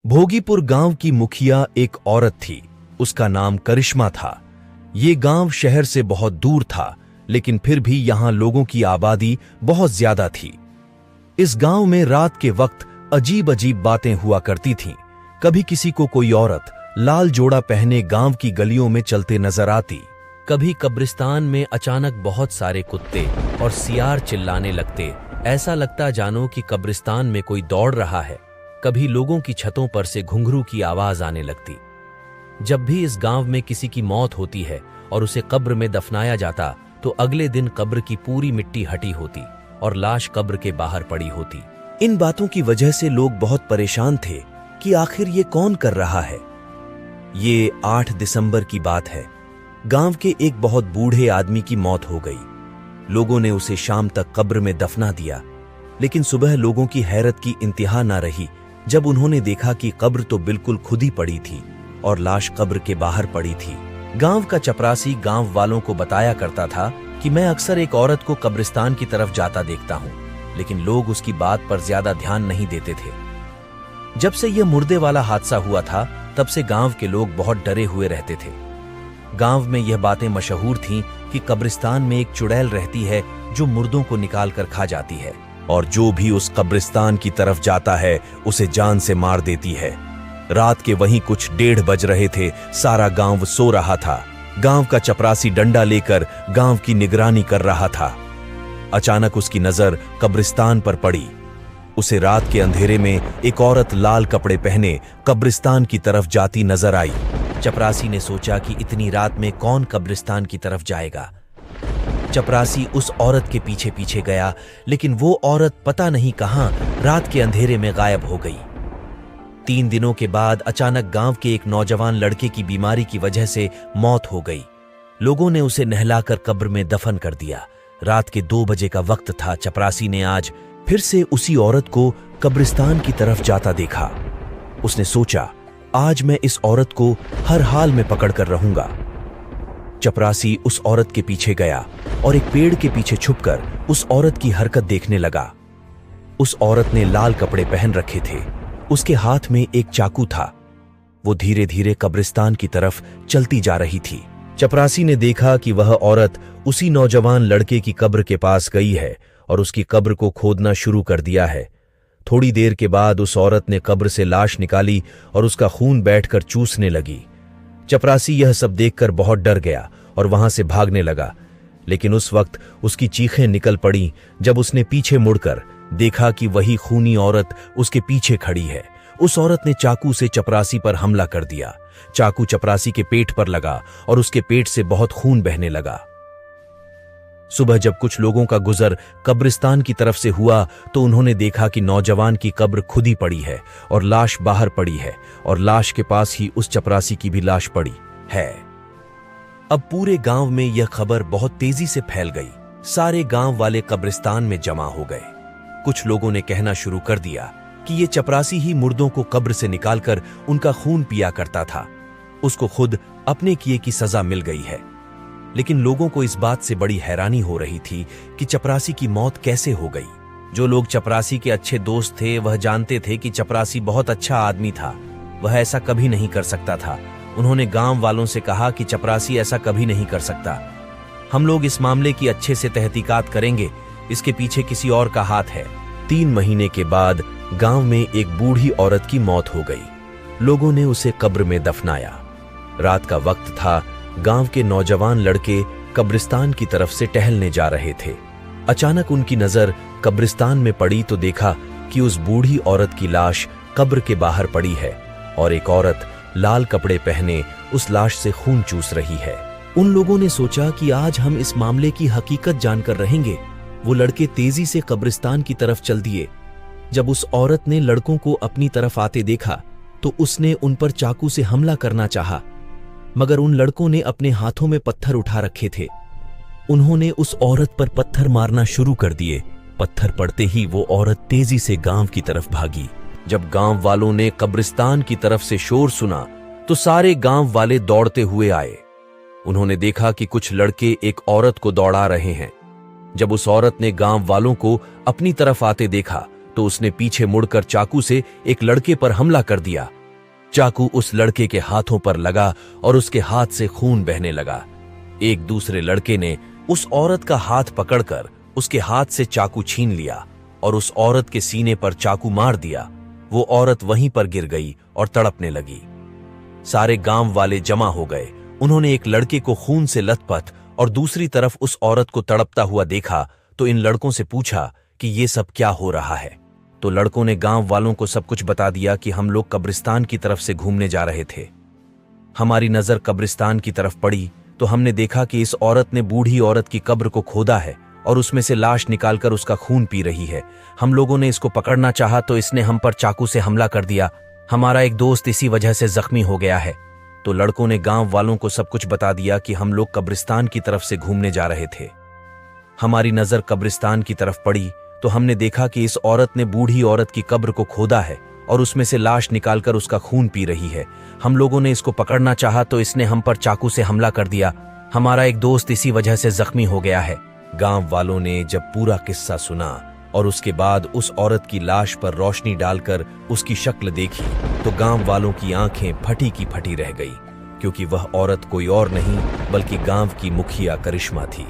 भोगीपुर गांव की मुखिया एक औरत थी। उसका नाम करिश्मा था। ये गांव शहर से बहुत दूर था, लेकिन फिर भी यहां लोगों की आबादी बहुत ज्यादा थी। इस गांव में रात के वक्त अजीब अजीब बातें हुआ करती थीं। कभी किसी को कोई औरत लाल जोड़ा पहने गांव की गलियों में चलते नजर आती। कभी कब्रिस्तान में अचानक बहुत सारे कुत्ते और सियार चिल्लाने लगते। ऐसा लगता जानो कि कब्रिस्तान में कोई दौड़ रहा है। कभी लोगों की छतों पर से घुंघरू की आवाज आने लगती। जब भी इस गांव में किसी की मौत होती है और उसे कब्र में दफनाया जाता, तो अगले दिन कब्र की पूरी मिट्टी हटी होती और लाश कब्र के बाहर पड़ी होती। इन बातों की वजह से लोग बहुत परेशान थे कि आखिर ये कौन कर रहा है। ये 8 दिसंबर की बात है। गांव के एक बहुत बूढ़े आदमी की मौत हो गई। लोगों ने उसे शाम तक कब्र में दफना दिया, लेकिन सुबह लोगों की हैरत की इंतहा न रही जब उन्होंने देखा कि कब्र तो बिल्कुल खुदी पड़ी थी और लाश कब्र के बाहर पड़ी थी। गांव का चपरासी गांव वालों को बताया करता था कि मैं अक्सर एक औरत को कब्रिस्तान की तरफ जाता देखता हूं, लेकिन लोग उसकी बात पर ज्यादा ध्यान नहीं देते थे। जब से यह मुर्दे वाला हादसा हुआ था, तब से गांव के लोग बहुत डरे हुए रहते थे। गांव में यह बातें मशहूर थीं कि कब्रिस्तान में एक चुड़ैल रहती है जो मुर्दों को निकाल कर खा जाती है, और जो भी उस कब्रिस्तान की तरफ जाता है उसे जान से मार देती है। रात के वहीं कुछ 1:30 बज रहे थे। सारा गांव सो रहा था। गांव का चपरासी डंडा लेकर गांव की निगरानी कर रहा था। अचानक उसकी नजर कब्रिस्तान पर पड़ी। उसे रात के अंधेरे में एक औरत लाल कपड़े पहने कब्रिस्तान की तरफ जाती नजर आई। चपरासी ने सोचा कि इतनी रात में कौन कब्रिस्तान की तरफ जाएगा। चपरासी उस औरत के पीछे पीछे गया, लेकिन वो औरत पता नहीं कहां रात के अंधेरे में गायब हो गई। 3 दिनों के बाद अचानक गांव के एक नौजवान लड़के की बीमारी की वजह से मौत हो गई। लोगों ने उसे नहलाकर कब्र में दफन कर दिया। रात के 2 बजे का वक्त था। चपरासी ने आज फिर से उसी औरत को कब्रिस्तान की तरफ जाता देखा। उसने सोचा, आज मैं इस औरत को हर हाल में पकड़ कर रहूंगा। चपरासी उस औरत के पीछे गया और एक पेड़ के पीछे छुपकर उस औरत की हरकत देखने लगा। उस औरत ने लाल कपड़े पहन रखे थे। उसके हाथ में एक चाकू था। वो धीरे धीरे कब्रिस्तान की तरफ चलती जा रही थी। चपरासी ने देखा कि वह औरत उसी नौजवान लड़के की कब्र के पास गई है और उसकी कब्र को खोदना शुरू कर दिया है। थोड़ी देर के बाद उस औरत ने कब्र से लाश निकाली और उसका खून बैठकर चूसने लगी। चपरासी यह सब देखकर बहुत डर गया और वहां से भागने लगा, लेकिन उस वक्त उसकी चीखें निकल पड़ी जब उसने पीछे मुड़कर देखा कि वही खूनी औरत उसके पीछे खड़ी है। उस औरत ने चाकू से चपरासी पर हमला कर दिया। चाकू चपरासी के पेट पर लगा और उसके पेट से बहुत खून बहने लगा। सुबह जब कुछ लोगों का गुजर कब्रिस्तान की तरफ से हुआ, तो उन्होंने देखा कि नौजवान की कब्र खुदी पड़ी है और लाश बाहर पड़ी है, और लाश के पास ही उस चपरासी की भी लाश पड़ी है। अब पूरे गांव में यह खबर बहुत तेजी से फैल गई। सारे गांव वाले कब्रिस्तान में जमा हो गए। कुछ लोगों ने कहना शुरू कर दिया कि ये चपरासी ही मुर्दों को कब्र से निकालकर उनका खून पिया करता था। उसको खुद अपने किए की सजा मिल गई है। लेकिन लोगों को इस बात से बड़ी हैरानी हो रही थी कि चपरासी की मौत कैसे हो गई। जो लोग चपरासी के अच्छे दोस्त थे, वह जानते थे कि चपरासी बहुत अच्छा आदमी था। वह ऐसा कभी नहीं कर सकता था। उन्होंने गांव वालों से कहा कि चपरासी ऐसा कभी नहीं कर सकता। हम लोग इस मामले की अच्छे से तहकीकात करेंगे। इसके पीछे किसी और का हाथ है। 3 महीने के बाद गांव में एक बूढ़ी औरत की मौत हो गई। लोगों ने उसे कब्र में दफनाया। रात का वक्त था। गांव के नौजवान लड़के कब्रिस्तान की तरफ से टहलने जा रहे थे। अचानक उनकी नजर कब्रिस्तान में पड़ी तो देखा कि उस बूढ़ी औरत की लाश कब्र के बाहर पड़ी है और एक औरत लाल कपड़े पहने उस लाश से खून चूस रही है। उन लोगों ने सोचा कि आज हम इस मामले की हकीकत जानकर रहेंगे। वो लड़के तेजी से कब्रिस्तान की तरफ चल दिए। जब उस औरत ने लड़कों को अपनी तरफ आते देखा, तो उसने उन पर चाकू से हमला करना चाहा, मगर उन लड़कों ने अपने हाथों में पत्थर उठा रखे थे। उन्होंने उस औरत पर पत्थर मारना शुरू कर दिए। पत्थर पड़ते ही वो औरत तेजी से गांव की तरफ भागी। जब गांव वालों ने कब्रिस्तान की तरफ से शोर सुना, तो सारे गांव वाले दौड़ते हुए आए। उन्होंने देखा कि कुछ लड़के एक औरत को दौड़ा रहे हैं। जब उस औरत ने गांव वालों को अपनी तरफ आते देखा, तो उसने पीछे मुड़कर चाकू से एक लड़के पर हमला कर दिया चाकू उस लड़के के हाथों पर लगा और उसके हाथ से खून बहने लगा। एक दूसरे लड़के ने उस औरत का हाथ पकड़कर उसके हाथ से चाकू छीन लिया और उस औरत के सीने पर चाकू मार दिया। वो औरत वहीं पर गिर गई और तड़पने लगी। सारे गांव वाले जमा हो गए। उन्होंने एक लड़के को खून से लथपथ और दूसरी तरफ उस औरत को तड़पता हुआ देखा तो इन लड़कों से पूछा कि ये सब क्या हो रहा है। तो लड़कों ने गांव वालों को सब कुछ बता दिया कि हम लोग कब्रिस्तान की तरफ से घूमने जा रहे थे। हमारी नजर कब्रिस्तान की तरफ पड़ी तो हमने देखा कि इस औरत ने बूढ़ी औरत की कब्र को खोदा है और उसमें से लाश निकालकर उसका खून पी रही है। हम लोगों ने इसको पकड़ना चाहा तो इसने हम पर चाकू से हमला कर दिया। हमारा एक दोस्त इसी वजह से जख्मी हो गया है। तो लड़कों ने गांव वालों को सब कुछ बता दिया कि हम लोग कब्रिस्तान की तरफ से घूमने जा रहे थे। हमारी नजर कब्रिस्तान की तरफ पड़ी तो हमने देखा कि इस औरत ने बूढ़ी औरत की कब्र को खोदा है और उसमें से लाश निकालकर उसका खून पी रही है। हम लोगों ने इसको पकड़ना चाहा तो इसने हम पर चाकू से हमला कर दिया। हमारा एक दोस्त इसी वजह से जख्मी हो गया है। गांव वालों ने जब पूरा किस्सा सुना और उसके बाद उस औरत की लाश पर रोशनी डालकर उसकी शक्ल देखी तो गांव वालों की आंखें फटी की फटी रह गई, क्योंकि वह औरत कोई और नहीं बल्कि गांव की मुखिया करिश्मा थी।